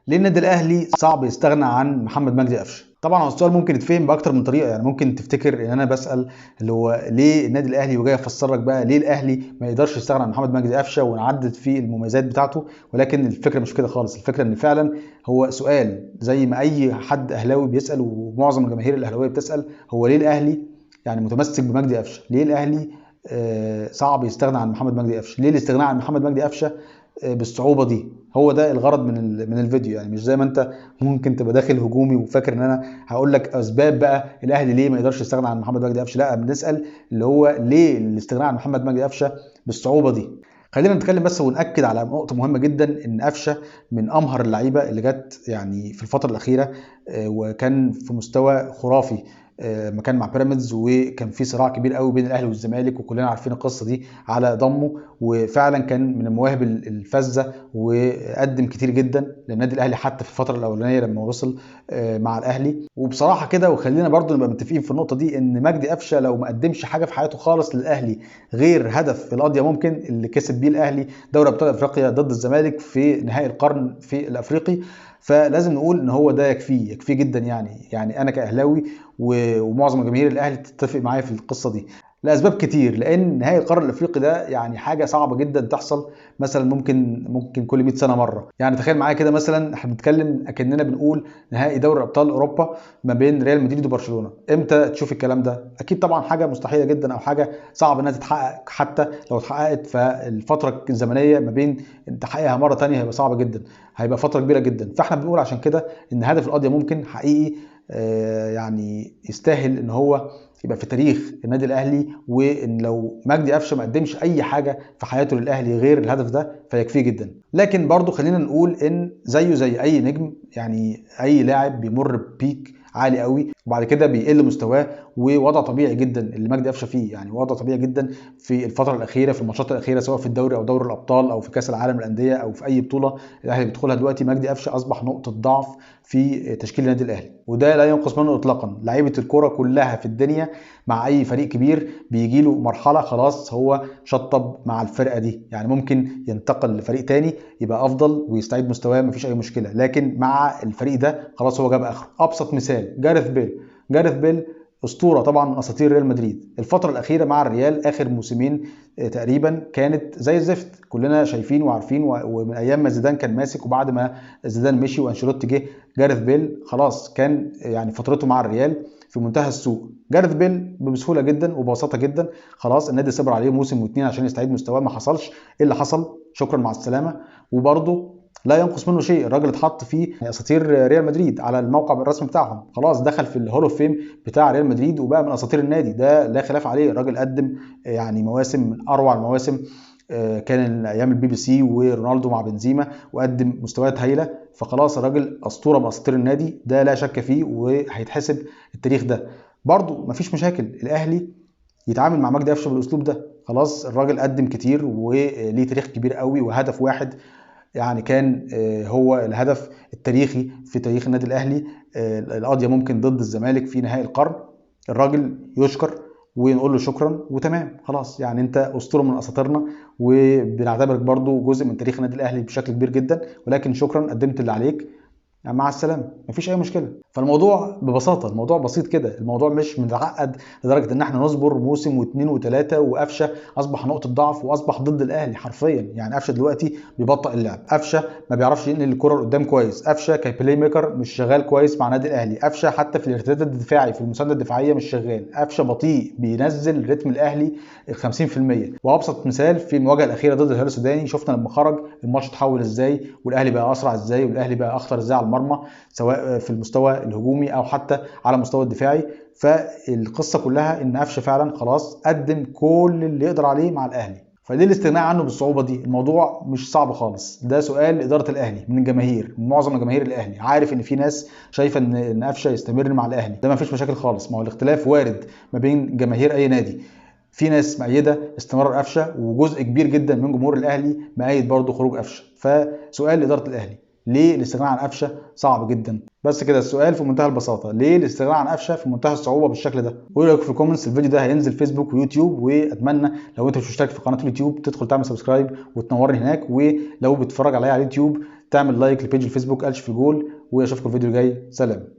ليه النادي الاهلي صعب يستغنى عن محمد مجدي قفشه؟ طبعا هو السؤال ممكن يتفهم باكتر من طريقه، يعني ممكن تفتكر ان انا بسال اللي هو ليه النادي الاهلي، وجاي افسر لك بقى ليه الاهلي ما يقدرش يستغنى عن محمد مجدي قفشه ونعدد فيه المميزات بتاعته. ولكن الفكره مش كده خالص، الفكره ان فعلا هو سؤال زي ما اي حد اهلاوي بيسال ومعظم الجماهير الاهلاويه بتسال، هو ليه الاهلي يعني متمسك بمجدي قفشه؟ ليه الاهلي صعب يستغنى عن محمد مجدي قفشه؟ ليه الاستغناء عن محمد مجدي قفشه بالصعوبه دي؟ هو ده الغرض من الفيديو، يعني مش زي ما انت ممكن تبقى داخل هجومي وفاكر ان انا هقول لك اسباب بقى الاهلي ليه ما يقدرش يستغنى عن محمد مجدي قفشه. لا، بنسال اللي هو ليه الاستغناء عن محمد مجدي قفشه بالصعوبه دي. خلينا نتكلم بس ونأكد على نقطة مهمة جدا، إن قفشة من أمهر اللعيبة اللي جت يعني في الفترة الأخيرة، وكان في مستوى خرافي ما كان مع بيراميدز، وكان في صراع كبير قوي بين الاهلي والزمالك، وكلنا عارفين القصه دي على ضمه. وفعلا كان من المواهب الفذه، وقدم كتير جدا للنادي الاهلي حتى في الفتره الاولانيه لما وصل مع الاهلي. وبصراحه كده، وخلينا برضو نبقى متفقين في النقطه دي، ان مجدي قفشه لو ما قدمش حاجه في حياته خالص للاهلي غير هدف القضيه ممكن اللي كسب بيه الاهلي دوري ابطال افريقيا ضد الزمالك في نهائي القرن في الافريقي، فلازم نقول ان هو ده يكفيه جدا. يعني انا كاهلاوي ومعظم جماهير الاهلي تتفق معايا في القصه دي لاسباب كتير. لان نهائي القرن الافريقي ده يعني حاجه صعبه جدا تحصل، مثلا ممكن كل 100 سنه مره. يعني تخيل معايا كده، مثلا احنا بنتكلم اكننا بنقول نهائي دوري ابطال اوروبا ما بين ريال مدريد وبرشلونه. امتى تشوف الكلام ده؟ اكيد طبعا حاجه مستحيله جدا، او حاجه صعب انها تتحقق. حتى لو اتحققت فالفتره الزمنيه ما بين تحقيقها مره ثانيه هيبقى صعب جدا، هيبقى فتره كبيره جدا. فاحنا بنقول عشان كده ان هدف القضيه ممكن حقيقي يعني يستاهل ان هو يبقى في تاريخ النادي الاهلي. وان لو مجدي قفشه ما قدمش اي حاجه في حياته للاهلي غير الهدف ده فيكفيه جدا. لكن برضو خلينا نقول ان زيه زي اي نجم، يعني اي لاعب بيمر ببيك عالي قوي وبعد كده بيقل مستواه، ووضع طبيعي جدا اللي مجدي قفشه فيه. يعني وضع طبيعي جدا في الفتره الاخيره، في الماتشات الاخيره، سواء في الدوري او دوري الابطال او في كاس العالم للانديه او في اي بطوله الاهلي بيدخلها دلوقتي، مجدي قفشه اصبح نقطه ضعف في تشكيل النادي الاهلي. وده لا ينقص منه اطلاقا. لعيبه الكوره كلها في الدنيا مع اي فريق كبير بيجي له مرحله خلاص هو شطب مع الفرقه دي، يعني ممكن ينتقل لفريق تاني يبقى افضل ويستعيد مستواه مفيش اي مشكله، لكن مع الفريق ده خلاص هو جاب اخره. ابسط مثال جاريث بيل اسطوره طبعا من اساطير ريال مدريد. الفتره الاخيره مع الريال اخر موسمين تقريبا كانت زي الزفت، كلنا شايفين وعارفين. ومن ايام ما زيدان كان ماسك وبعد ما زيدان مشي وانشيلوتي جه، جاريث بيل خلاص كان يعني فترته مع الريال في منتهى السوء. جاريث بيل بسهوله جدا وببساطه جدا خلاص النادي صبر عليه موسم واثنين عشان يستعيد مستواه، ما حصلش. ايه اللي حصل؟ شكرا مع السلامه. وبرضه لا ينقص منه شيء، الراجل اتحط في اساطير ريال مدريد على الموقع الرسمي بتاعهم، خلاص دخل في الهول اوف فيم بتاع ريال مدريد وبقى من اساطير النادي ده لا خلاف عليه. الراجل قدم يعني مواسم من اروع المواسم، كان ايام البي بي سي ورونالدو مع بنزيما، وقدم مستويات هايله. فخلاص الراجل اسطوره من اساطير النادي ده لا شك فيه، وهيتحسب التاريخ ده. برضو مفيش مشاكل الاهلي يتعامل مع مجدي قفشه بالاسلوب ده. خلاص الراجل قدم كتير وليه تاريخ كبير قوي، وهدف واحد يعني كان هو الهدف التاريخي في تاريخ النادي الاهلي، القضيه ممكن ضد الزمالك في نهائي القرن. الراجل يشكر ونقول له شكرا وتمام خلاص. يعني انت اسطوره من اساطيرنا، وبنعتبرك برضو جزء من تاريخ النادي الاهلي بشكل كبير جدا، ولكن شكرا قدمت اللي عليك، يعني مع السلامه مفيش اي مشكله. فالموضوع ببساطه، الموضوع بسيط كده، الموضوع مش متعقد لدرجه ان احنا نصبر موسم واثنين وثلاثه وقفشه اصبح نقطه ضعف واصبح ضد الاهلي حرفيا. يعني قفشه دلوقتي بيبطئ اللعب، قفشه ما بيعرفش ينقل الكره لقدام كويس، قفشه كبلاي ميكر مش شغال كويس مع النادي الاهلي، قفشه حتى في الارتداد الدفاعي في المسانده الدفاعيه مش شغال، قفشه بطيء بينزل رتم الاهلي ال 50%. وابسط مثال في المواجهه الاخيره ضد الهلال السوداني، شفنا لما خرج الماتش اتحول ازاي، والاهلي بقى اسرع ازاي، والاهلي بقى اخطر ازاي على المرمى، سواء في المستوى الهجومي او حتى على المستوى الدفاعي. فالقصه كلها ان قفشه فعلا خلاص قدم كل اللي يقدر عليه مع الاهلي. فليه الاستغناء عنه بالصعوبه دي؟ الموضوع مش صعب خالص، ده سؤال لاداره الاهلي من الجماهير، من معظم جماهير الاهلي. عارف ان في ناس شايفه ان قفشه يستمر مع الاهلي، ده ما فيش مشاكل خالص، ما هو الاختلاف وارد ما بين جماهير اي نادي. في ناس مؤيده استمرار قفشه، وجزء كبير جدا من جمهور الاهلي مؤيد برضه خروج قفشه. فسؤال لاداره الاهلي، ليه الاستغناء عن قفشه صعب جدا؟ بس كده السؤال في منتهى البساطه، ليه الاستغناء عن قفشه في منتهى الصعوبه بالشكل ده؟ قولوا رايكم في الكومنتس. الفيديو ده هينزل فيسبوك ويوتيوب، واتمنى لو انت مش مشترك في قناه اليوتيوب تدخل تعمل سبسكرايب وتنورني هناك، ولو بتتفرج عليا على اليوتيوب تعمل لايك لبيج الفيسبوك قالش في الجول، واشوفكم الفيديو الجاي. سلام.